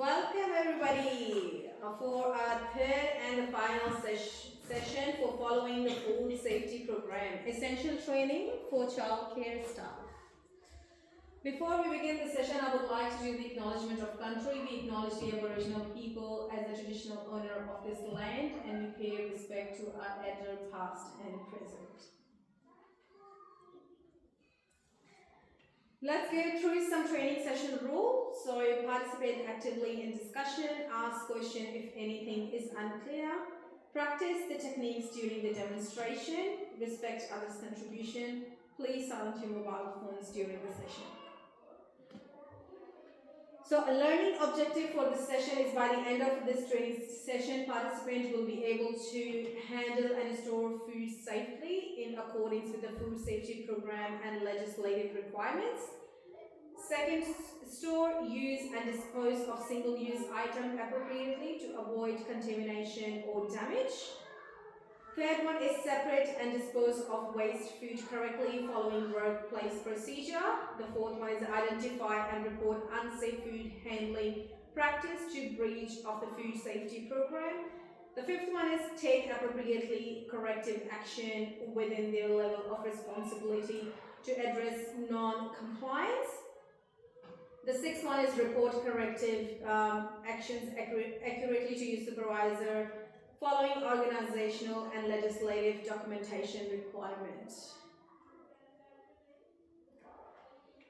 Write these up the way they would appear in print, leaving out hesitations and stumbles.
Welcome everybody for our third and final session for following the food safety program, essential training for childcare staff. Before we begin the session, I would like to do the acknowledgement of country. We acknowledge the Aboriginal people as the traditional owner of this land, and we pay respect to our elder past and present. Let's go through some training session rules. So you participate actively in discussion, ask questions if anything is unclear, practice the techniques during the demonstration, respect others' contribution, please silence your mobile phones during the session. So a learning objective for this session is by the end of this training session, participants will be able to handle and store food safely in accordance with the food safety program and legislative requirements. Second, store, use and dispose of single-use items appropriately to avoid contamination or damage. Third one is separate and dispose of waste food correctly following workplace procedure. The fourth one is identify and report unsafe food handling practice to breach of the food safety program. The fifth one is take appropriately corrective action within their level of responsibility to address non-compliance. The sixth one is report corrective actions accurately to your supervisor following organizational and legislative documentation requirements.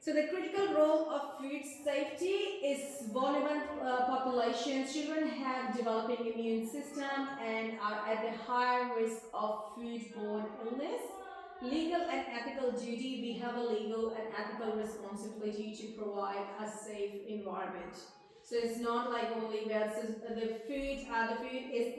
So the critical role of food safety is vulnerable populations. Children have developing immune system and are at the higher risk of foodborne illness. Legal and ethical duty, we have a legal and ethical responsibility to provide a safe environment. So it's not like only about the food is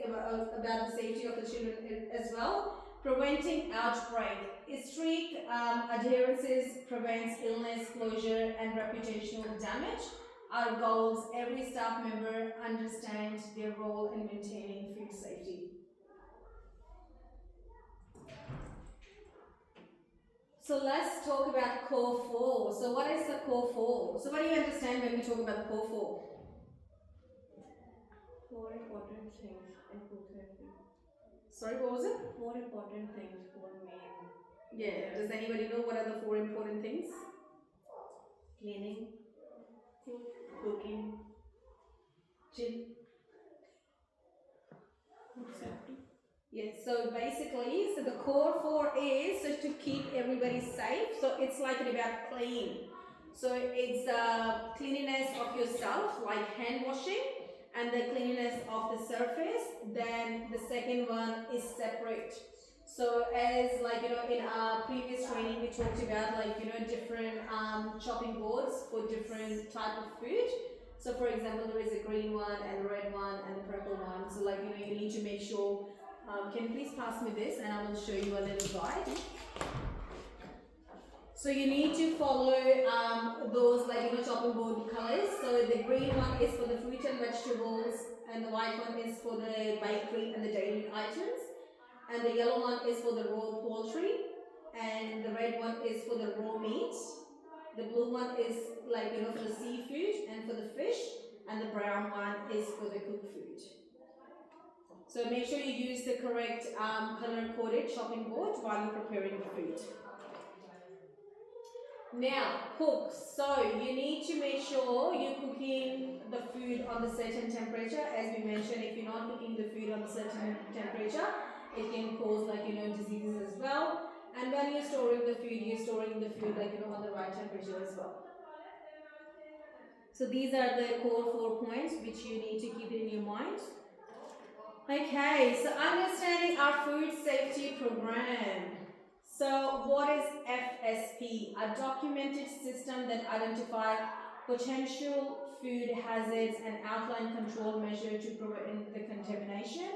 about the safety of the children as well. Preventing outbreak. Strict adherences prevents illness, closure and reputational damage. Our goals, every staff member understands their role in maintaining food safety. So let's talk about core 4. So what is the core 4? So what do you understand when we talk about core 4? 4 important things in food safety. Sorry, what was it? 4 important things, 4 main. Yeah, does anybody know what are the 4 important things? Cleaning, food, cooking, chill, food safety. Yes, so basically, so the core 4 is so to keep everybody safe. So it's like about clean. So it's cleanliness of yourself, like hand washing, and the cleanliness of the surface. Then the second one is separate. So as in our previous training we talked about different chopping boards for different type of food. So for example, there is a green one and a red one and a purple one. So you need to make sure. Can you please pass me this and I will show you a little guide. So you need to follow those chopping board colors. So the green one is for the fruit and vegetables, and the white one is for the bakery and the dairy items, and the yellow one is for the raw poultry, and the red one is for the raw meat. The blue one is for the seafood and for the fish, and the brown one is for the cooked food. So make sure you use the correct color-coded chopping board while you're preparing the food. Now, cook. So you need to make sure you're cooking the food on the certain temperature. As we mentioned, if you're not cooking the food on a certain temperature, it can cause diseases as well. And when you're storing the food, you're storing the food on the right temperature as well. So these are the core 4 points which you need to keep in your mind. Okay, so understanding our food safety program. So what is FSP? A documented system that identifies potential food hazards and outline control measures to prevent the contamination.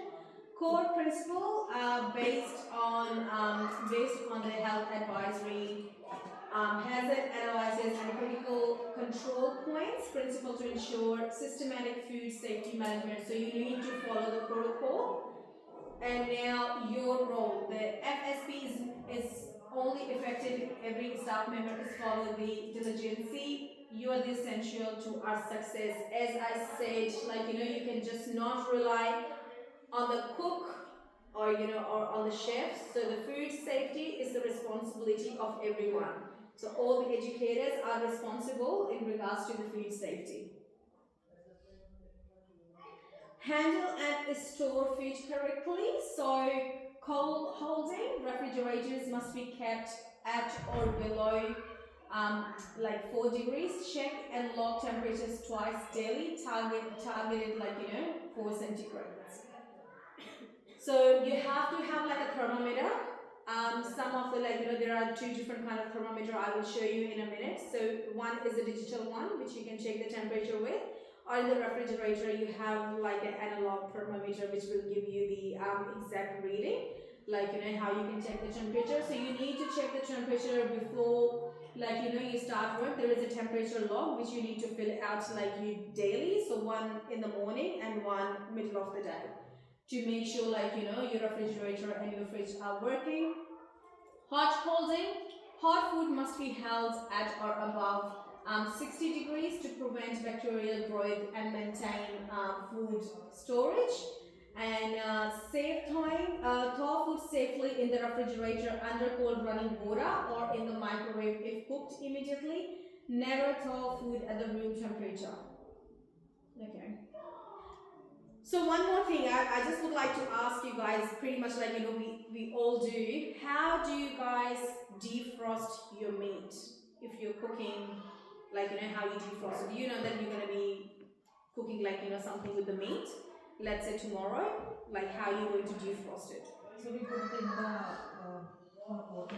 Core principle based on the health advisory, hazard analysis and critical control points, principle to ensure systematic food safety management. So you need to follow the protocol. And now your role. The FSP is only effective if every staff member is follow the diligence you are the essential to our success. As I said, like, you know, you can just not rely on the cook or, you know, or on the chefs. So the food safety is the responsibility of everyone. So all the educators are responsible in regards to the food safety. Handle and store food correctly. So cold holding, refrigerators must be kept at or below like 4 degrees. Check and log temperatures twice daily. Targeted like, you know, 4 centigrades. So you have to have like a thermometer. Some of the, like, you know, there are 2 different kind of thermometer I will show you in a minute. So one is a digital one which you can check the temperature with, or in the refrigerator you have like an analog thermometer which will give you the exact reading, like, you know, how you can check the temperature. So you need to check the temperature before, like, you know, you start work. There is a temperature log which you need to fill out like you daily. So one in the morning and one middle of the day, to make sure, like, you know, your refrigerator and your fridge are working. Hot holding. Hot food must be held at or above 60 degrees to prevent bacterial growth and maintain food storage. And safe thawing. Thaw food safely in the refrigerator under cold running water or in the microwave if cooked immediately. Never thaw food at the room temperature. Okay. So one more thing, I just would like to ask you guys, pretty much like, you know, we all do. How do you guys defrost your meat if you're cooking, like, you know, how you defrost it? Do you know that you're going to be cooking, like, you know, something with the meat, let's say tomorrow, like how you're going to defrost it? So we put it in the hot water.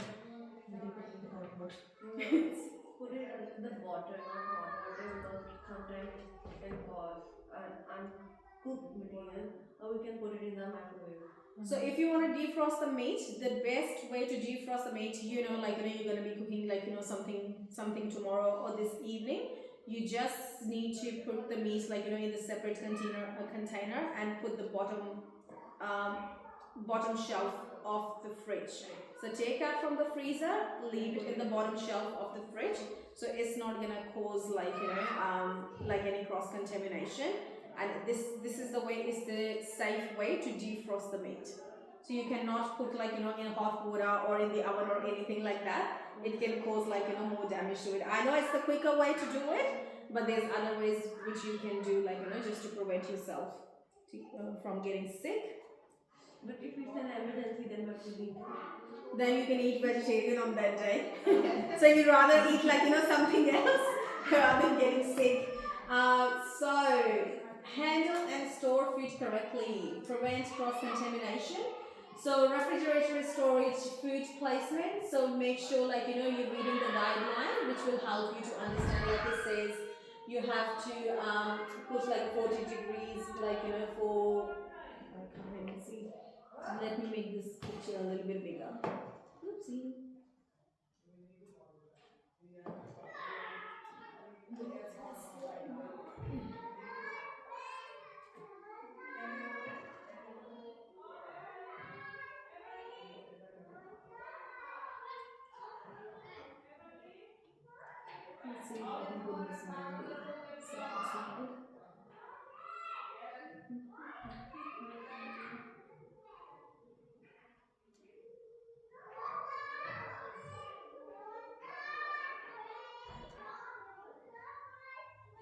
We put it in the hot water. Put it in the water, not hot water, because sometimes it can cause an uncooked material, or we can put it in the microwave. So if you want to defrost the meat, the best way to defrost the meat, you know, like, you know, you're going to be cooking, like, you know, something tomorrow or this evening, you just need to put the meat, like, you know, in the separate container and put the bottom shelf of the fridge. So take out from the freezer, leave it in the bottom shelf of the fridge, so it's not gonna cause, like, you know, like any cross contamination. And this is the way, is the safe way to defrost the meat. So you cannot put, like, you know, in hot water or in the oven or anything like that. It can cause, like, you know, more damage to it. I know it's the quicker way to do it, but there's other ways which you can do, like, you know, just to prevent yourself from getting sick. But if it's an emergency, then what will be? Then you can eat vegetarian on that day. So you'd rather eat, like, you know, something else rather than getting sick. So handle and store food correctly. Prevent cross-contamination. So refrigerator storage, food placement. So make sure, like, you know, you're reading the guideline, which will help you to understand. Like it says, you have to put like 40 degrees, like, you know, for, I can't even see. Let me make this picture a little bit bigger. Oopsie. Let's see if I can put this on the second slide.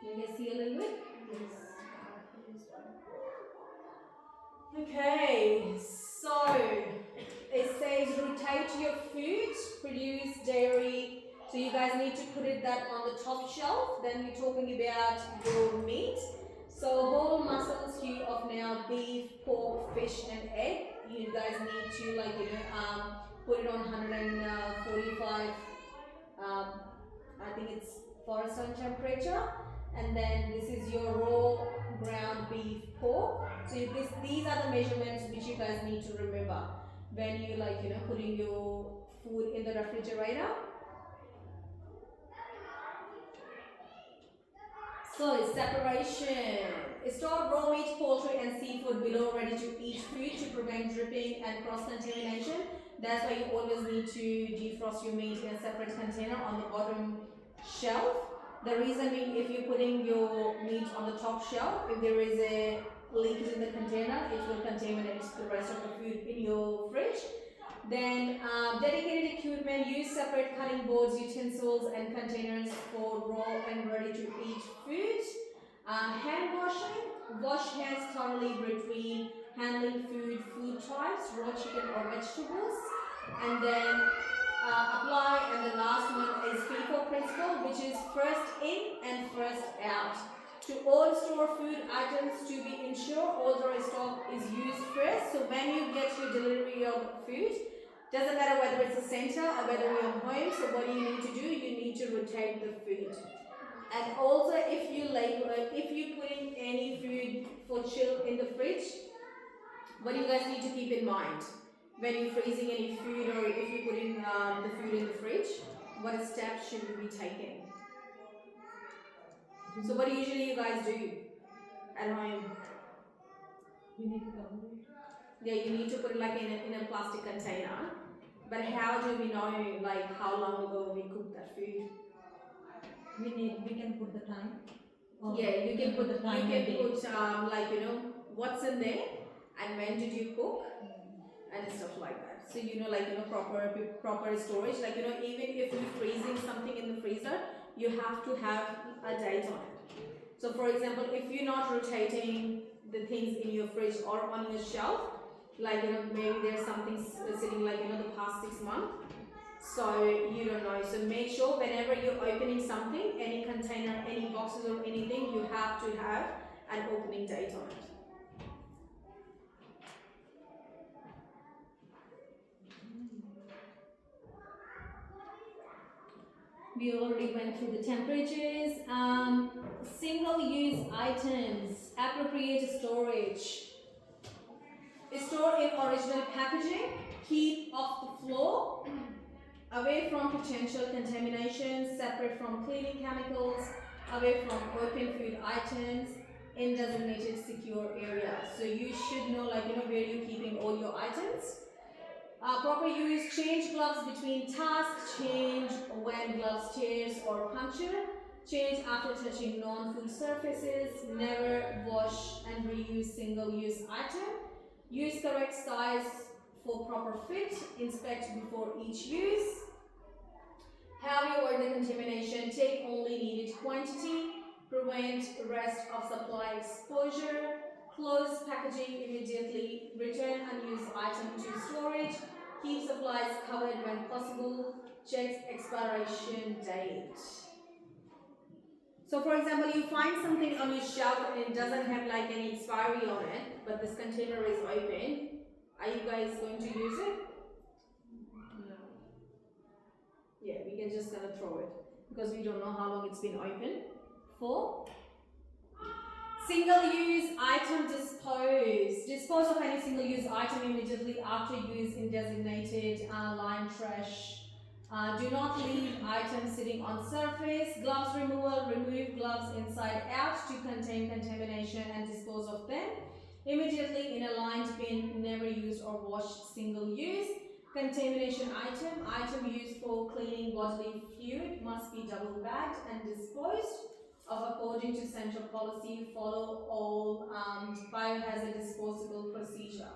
Can you guys see a little bit? Okay, so it says rotate your food, produce dairy. So you guys need to put it that on the top shelf. Then we're talking about your meat. So whole muscles here of now beef, pork, fish, and egg. You guys need to, like, you know, put it on 145. I think it's Fahrenheit temperature. And then this is your raw ground beef pork. So these are the measurements which you guys need to remember when you, like, you know, putting your food in the refrigerator. So separation. Store raw meat, poultry and seafood below ready to eat food to prevent dripping and cross-contamination. That's why you always need to defrost your meat in a separate container on the bottom shelf. The reason being, if you're putting your meat on the top shelf, if there is a leakage in the container, it will contaminate the rest of the food in your fridge. Then dedicated equipment, use separate cutting boards, utensils and containers for raw and ready to eat food. Hand washing, wash hands thoroughly between handling food types, raw chicken or vegetables. And then apply, and the last one is FIFO principle, which is first in and first out. To all store food items to be ensured all the stock is used first. So when you get your delivery of food, doesn't matter whether it's a center or whether you're home, so what do you need to do? You need to rotate the food. And also if you putting any food for chill in the fridge, what do you guys need to keep in mind? When you're freezing any food or if you're putting the food in the fridge, what steps should we be taking? So what usually you guys do at home? We need to cover it. Yeah, you need to put it like in a plastic container. But how do we know like how long ago we cooked that food? We can put the time. Yeah, you can put time and date. like what's in there and when did you cook and stuff like that. So proper storage. Like even if you're freezing something in the freezer, you have to have a date on it. So for example, if you're not rotating the things in your fridge or on your shelf, like maybe there's something sitting like the past 6 months, so you don't know. So make sure whenever you're opening something, any container, any boxes or anything, you have to have an opening date on it. We already went through the temperatures. Single-use items, appropriate storage. Store in original packaging, keep off the floor, away from potential contamination, separate from cleaning chemicals, away from open food items, in designated secure areas. So you should know where you're keeping all your items. Proper use, change gloves between tasks, change when gloves tears or puncture, change after touching non-food surfaces, never wash and reuse single-use item, use correct size for proper fit, inspect before each use, have you avoid the contamination, take only needed quantity, prevent rest of supply exposure, close packaging immediately, return unused item to storage, keep supplies covered when possible, check expiration date. So for example, you find something on your shelf and it doesn't have any expiry on it, but this container is open, are you guys going to use it? No. Yeah, we can just throw it because we don't know how long it's been open for. Single-use item dispose. Dispose of any single-use item immediately after use in designated line trash. Do not leave items sitting on surface. Gloves removal. Remove gloves inside out to contain contamination and dispose of them immediately in a lined bin. Never used or washed. Single-use. Contamination item. Item used for cleaning bodily fluid must be double bagged and disposed of according to central policy. Follow all biohazard disposable procedure.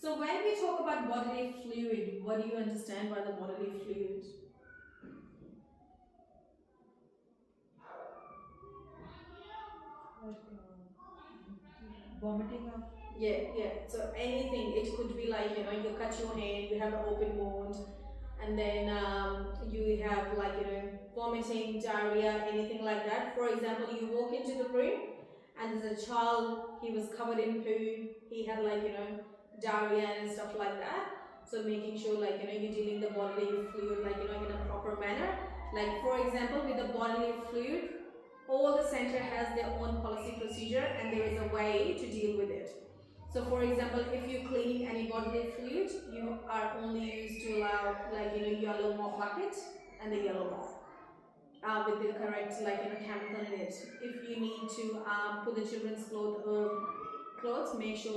So when we talk about bodily fluid, what do you understand by the bodily fluid? Like vomiting up. Yeah. So anything, it could be you cut your hand, you have an open wound, and then you have vomiting, diarrhea, anything like that. For example, you walk into the room and there's a child, he was covered in poo, he had diarrhea and stuff like that. So making sure you're dealing the bodily fluid in a proper manner. For example, with the bodily fluid, all the center has their own policy procedure and there is a way to deal with it. So for example, if you're cleaning any bodily fluid, you are only used to allow yellow mop bucket and the yellow mop with the correct chemical in it. If you need to put the children's clothes, make sure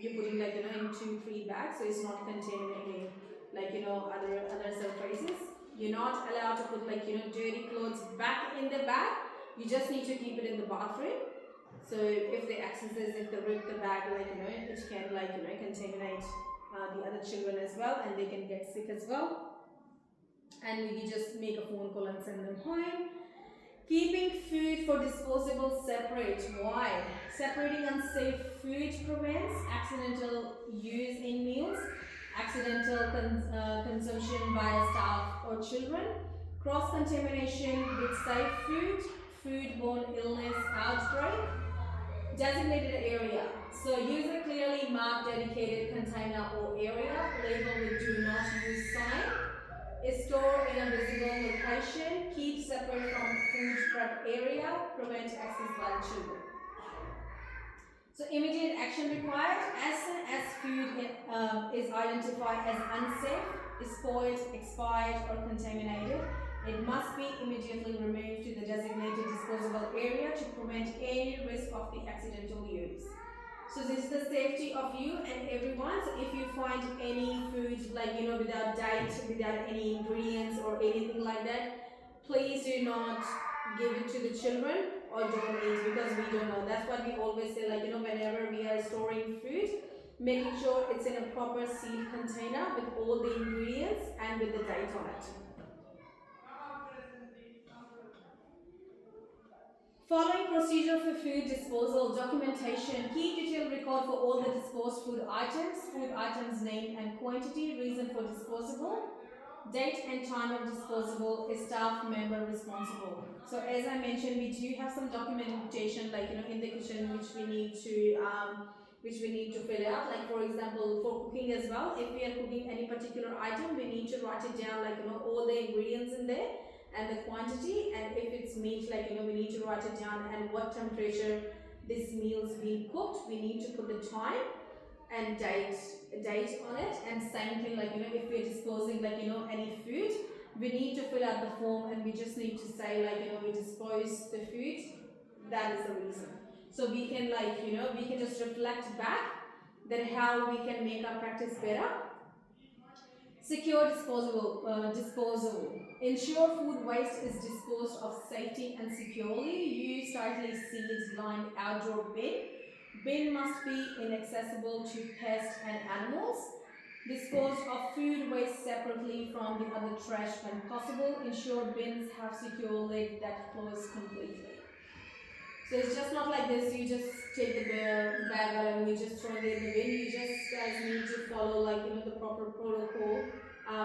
you're putting in 2-3 bags so it's not contaminating other surfaces. You're not allowed to put like dirty clothes back in the bag. You just need to keep it in the bathroom. So if they accesses, if they rip the bag, like it can like contaminate the other children as well, and they can get sick as well. And you just make a phone call and send them home. Keeping food for disposable separate. Why? Separating unsafe food prevents accidental use in meals, accidental consumption by staff or children, cross-contamination with safe food, foodborne illness outbreak, designated area. So use a clearly marked dedicated container or area, labeled with do not use sign. Is stored in a visible location, keep separate from food prep area, prevent access by children. So immediate action required. As soon as food is identified as unsafe, is spoiled, expired or contaminated, it must be immediately removed to the designated disposable area to prevent any risk of the accidental use. So this is the safety of you and everyone. So if you find any food like without date, without any ingredients or anything like that, please do not give it to the children or don't eat, because we don't know. That's what we always say, like whenever we are storing food, making sure it's in a proper sealed container with all the ingredients and with the date on it. Following procedure for food disposal, documentation, key detailed record for all the disposed food items name and quantity, reason for disposable, date and time of disposable, is staff member responsible. So as I mentioned, we do have some documentation like in the kitchen which we need to fill out. Like for example, for cooking as well, if we are cooking any particular item, we need to write it down like all the ingredients in there and the quantity, and if it's meat, like we need to write it down and what temperature this meal's being cooked. We need to put the time and date on it, and same thing like if we're disposing like any food, we need to fill out the form and we just need to say like we dispose the food, that is the reason. So we can like we can just reflect back that how we can make our practice better. Secure disposal. Ensure food waste is disposed of safely and securely. Use tightly sealed lined outdoor bin. Bin must be inaccessible to pests and animals. Dispose of food waste separately from the other trash when possible. Ensure bins have secure lid that close completely. So it's just not like this, you just take the bag out and you just throw it in the bin. You just guys need to follow like the proper protocol,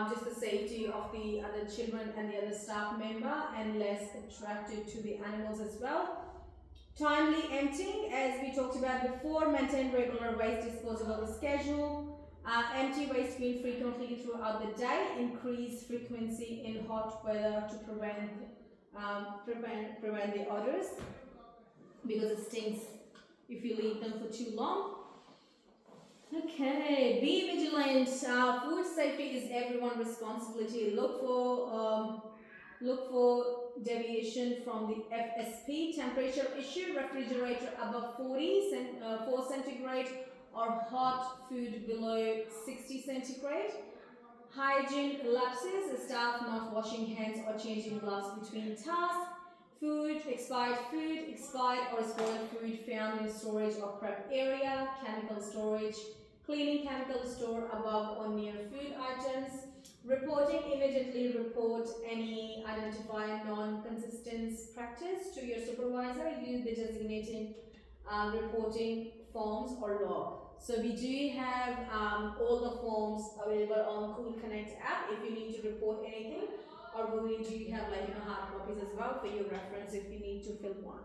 just the safety of the other children and the other staff member, and less attractive to the animals as well. Timely emptying, as we talked about before, maintain regular waste disposal schedule. Empty waste bin frequently throughout the day. Increase frequency in hot weather to prevent the odors, because it stinks if you leave them for too long. Okay, be vigilant. Food safety is everyone's responsibility. Look for deviation from the FSP temperature issue. Refrigerator above 4 centigrade or hot food below 60 centigrade. Hygiene lapses, staff not washing hands or changing gloves between tasks. Expired or spoiled food found in storage or prep area. Chemical storage, cleaning chemical store above or near food items. Reporting, immediately report any identified non-consistent practice to your supervisor. Use the designated reporting forms or log. So we do have all the forms available on Cool Connect app if you need to report anything, or we do have like hard copies as well for your reference if you need to fill one.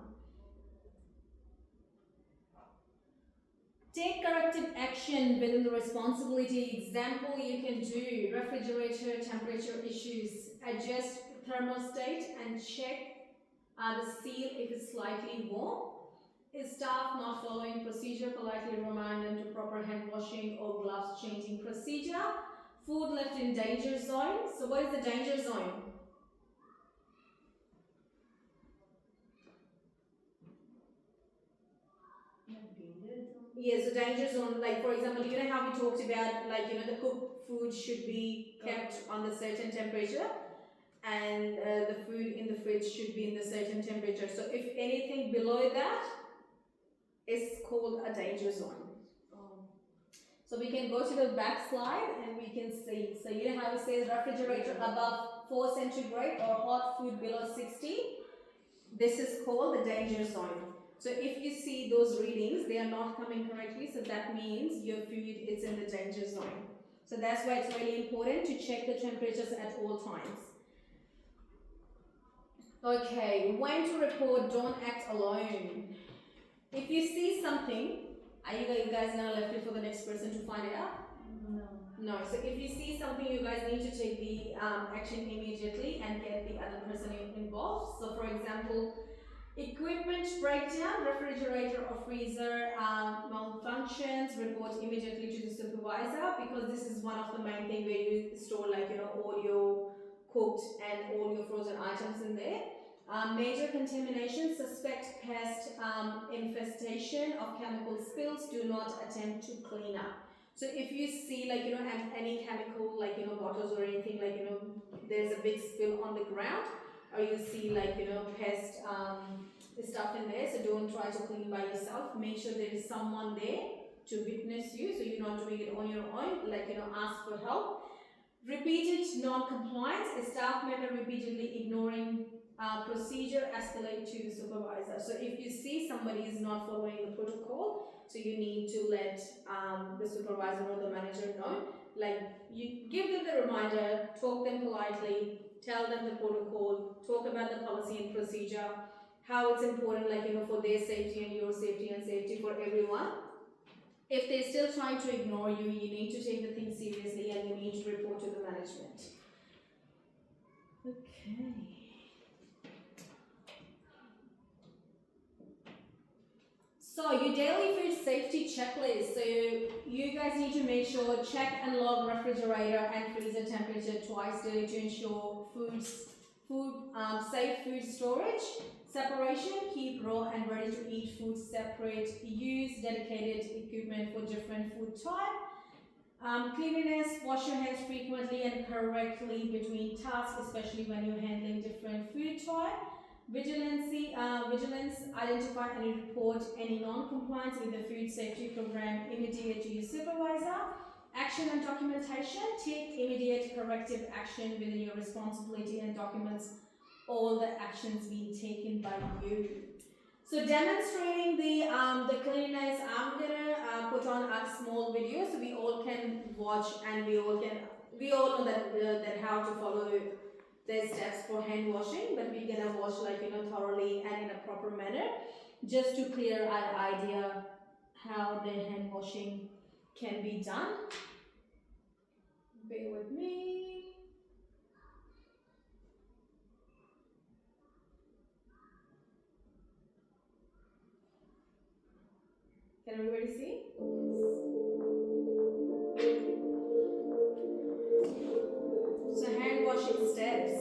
Take corrective action within the responsibility. Example you can do: refrigerator temperature issues, adjust thermostat and check the seal if it's slightly warm. Is staff not following procedure, politely remind them to proper hand washing or gloves changing procedure. Food left in danger zone. So what is the danger zone? Yes, the danger zone, like for example, you know how we talked about like the cooked food should be kept on the certain temperature, and the food in the fridge should be in the certain temperature. So if anything below that is called a danger zone. So we can go to the back slide and we can see. So you know how it says refrigerator above 4 centigrade or hot food below 60? This is called the danger zone. So if you see those readings, they are not coming correctly, so that means your food is in the danger zone. So that's why it's really important to check the temperatures at all times. Okay, when to report, don't act alone. If you see something, are you guys gonna left it for the next person to find it out? No. So if you see something, you guys need to take the action immediately and get the other person involved. So for example, equipment breakdown, refrigerator or freezer malfunctions, report immediately to the supervisor, because this is one of the main things where you store all your cooked and all your frozen items in there. Major contamination, suspect pest infestation of chemical spills, do not attempt to clean up. So if you see any chemical bottles or anything there's a big spill on the ground, or you see pest stuff in there, so don't try to clean by yourself. Make sure there is someone there to witness you, so you're not doing it on your own. Ask for help. Repeated non-compliance, a staff member repeatedly ignoring procedure, escalate to the supervisor. So if you see somebody is not following the protocol, so you need to let the supervisor or the manager know. You give them the reminder, talk them politely, tell them the protocol, talk about the policy and procedure, how it's important for their safety and your safety and safety for everyone. If they're still trying to ignore you, you need to take the thing seriously and you need to report to the management. Okay. So your daily food safety checklist. So you guys need to make sure check and log refrigerator and freezer temperature twice daily to ensure safe food storage. Separation, keep raw and ready to eat food separate. Use dedicated equipment for different food type. Cleanliness, wash your hands frequently and correctly between tasks, especially when you're handling different food type. Vigilance, identify and report any non-compliance with the food safety program immediate to your supervisor. Action and documentation, take immediate corrective action within your responsibility and documents all the actions being taken by you. So demonstrating the cleanliness, I'm gonna put on a small video so we all can watch and we all know that how to follow the steps for hand washing, but we're gonna wash thoroughly and in a proper manner, just to clear our idea how the hand washing can be done. Bear with me. Can everybody see? So hand washing steps.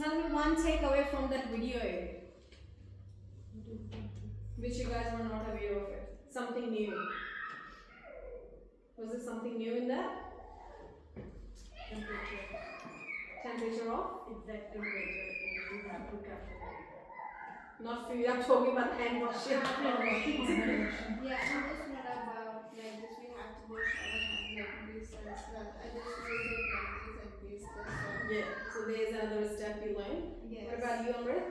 tell me one takeaway from that video, which you guys were not aware of it. Something new. Was it something new in that? Temperature. Temperature of? Exact temperature. You have to capture that. Not food, I'm talking about hand washing. Yeah, and just not about like this. We have to wash our hands like this as well. I just use it like this and this. That's all. Yeah, so there's another step you learn. Yes. What about you, Amrit?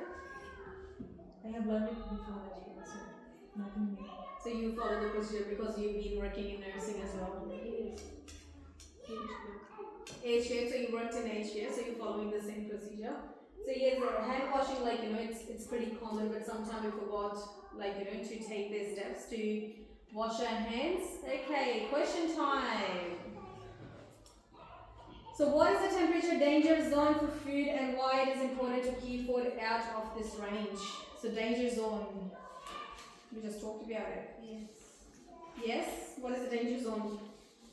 I have learned it before actually, so nothing new. So you follow the procedure because you've been working in nursing as well. Yes. Aged care, so you worked in aged care, so you're following the same procedure. So yes, hand washing, like it's pretty common, but sometimes we forgot, to take these steps to wash our hands. Okay, question time. So what is the temperature danger zone for food and why it is important to keep food out of this range? So danger zone. We just talked about it. Yes. Yes? What is the danger zone?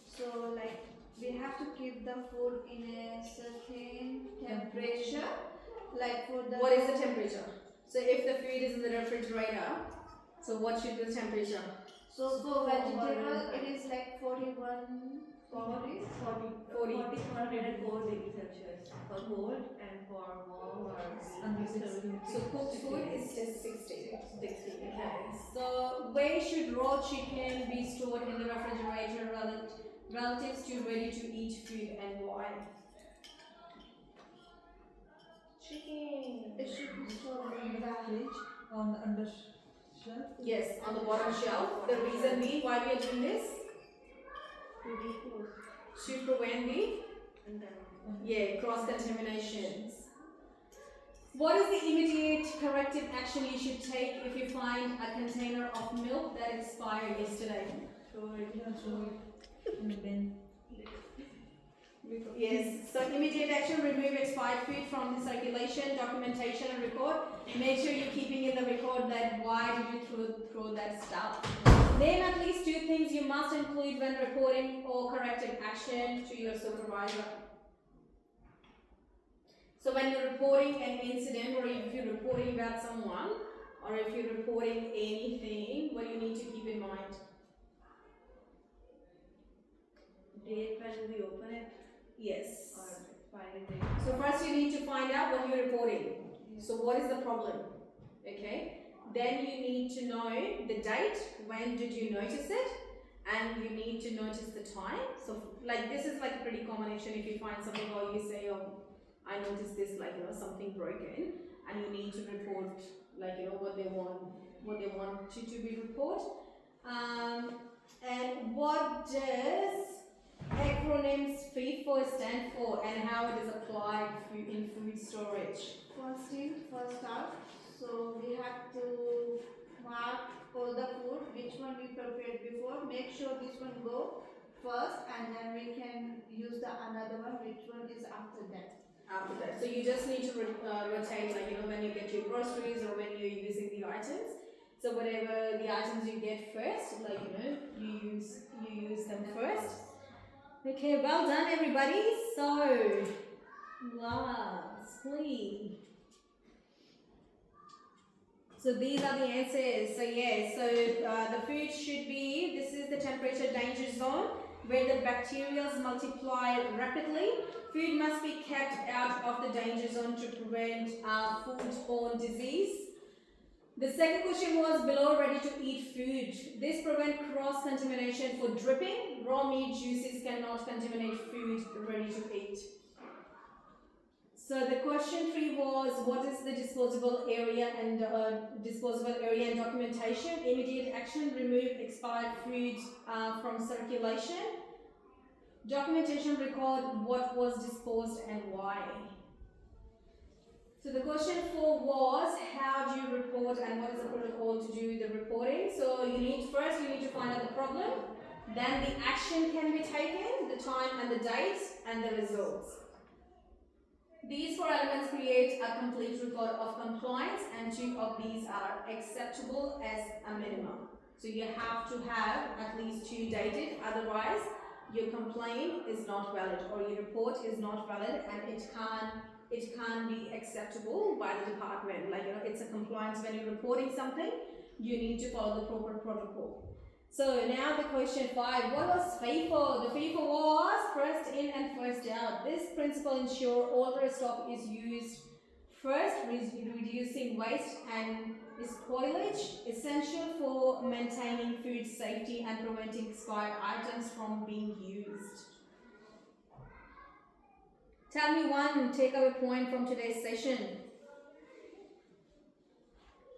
So like we have to keep the food in a certain temperature. Like for the What is the temperature? So if the food is in the refrigerator, so what should be the temperature? So for vegetable it is like 41 degrees. 40. 104 degrees Celsius for cold and for warm or Under 60. So cooked food is just 60. 60. Okay. So where should raw chicken be stored in the refrigerator relatives to ready to eat food and why? Chicken. It should be stored in In the the fridge, on the under shelf. Yes, on the bottom shelf. The reason being why we are doing this? to decompose To prevent the and then cross contaminations. What is the immediate corrective action you should take if you find a container of milk that expired yesterday? throw it. Yeah, so in the bin. Yes, so immediate action, remove expired food from the circulation, documentation and record. Make sure you're keeping in the record that why did you throw that stuff. Name at least 2 things you must include when reporting or corrective action to your supervisor. So when you're reporting an incident or if you're reporting about someone or if you're reporting anything, what do you need to keep in mind? Date when we open it Yes. or expiry date. So first you need to find out what you're reporting. So what is the problem? Okay. Then you need to know the date, when did you notice it, and you need to notice the time. So like this is like a pretty common action if you find something or you say, oh, I noticed this something broken, and you need to report what they want you to be report. And what does acronyms FIFO stand for and how it is applied in food storage? first in, first out. So we have to mark all the food, which one we prepared before. Make sure this one go first, and then we can use the another one, which one is after that. After that, so you just need to rotate, when you get your groceries or when you're using the items. So whatever the items you get first, you use them first. Okay, well done everybody. So lastly, so these are the answers. So the food should be, this is the temperature danger zone where the bacteria multiply rapidly. Food must be kept out of the danger zone to prevent foodborne disease. The second question was below ready to eat food. This prevents cross-contamination for dripping. Raw meat juices cannot contaminate food ready to eat. So the question 3 was what is the disposable area and documentation. Immediate action, remove expired food from circulation. Documentation, record what was disposed and why. So the question 4 was how do you report and what is the protocol to do the reporting. So you need to find out the problem, then the action can be taken, the time and the date and the results. These 4 elements create a complete record of compliance and 2 of these are acceptable as a minimum. So you have to have at least 2 dated, otherwise your complaint is not valid or your report is not valid and it can't it can't be acceptable by the department. Like, you know, it's a compliance when you're reporting something, you need to follow the proper protocol. So now the question 5, what was FIFO? The FIFO was first in and first out. This principle ensures all the stock is used first, reducing waste and spoilage, essential for maintaining food safety and preventing expired items from being used. Tell me one takeaway point from today's session.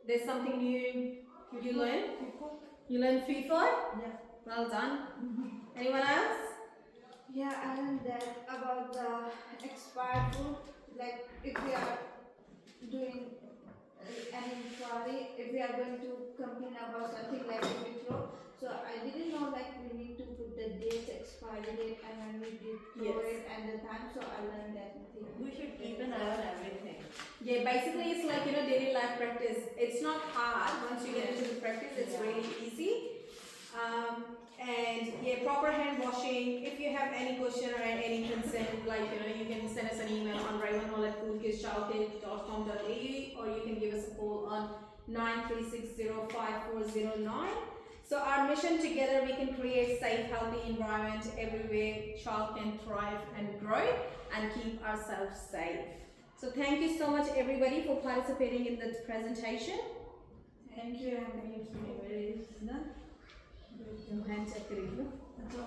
There's something new you learned? You learned FIFO? Yeah. Well done. Anyone else? Yeah, I learned that about the expired food. Like if we are doing an inquiry, if we are going to complain about something like if we throw. So I didn't know like we need to put the dates, expiry date, and when we did throw Yes. it and the time. So I learned that thing. We should keep an eye on everything. Yeah, basically it's like, you know, daily life practice. It's not hard. Once you get into the practice, it's really easy. And yeah, proper hand washing. If you have any question or any concern, like, you know, you can send us an email on raiwanhall@foodkidschildcare.com.au, or you can give us a call on 93605409. So our mission together, we can create safe, healthy environment everywhere child can thrive and grow and keep ourselves safe. So thank you so much everybody for participating in this presentation. Thank you. Hand check करेंगे। अच्छा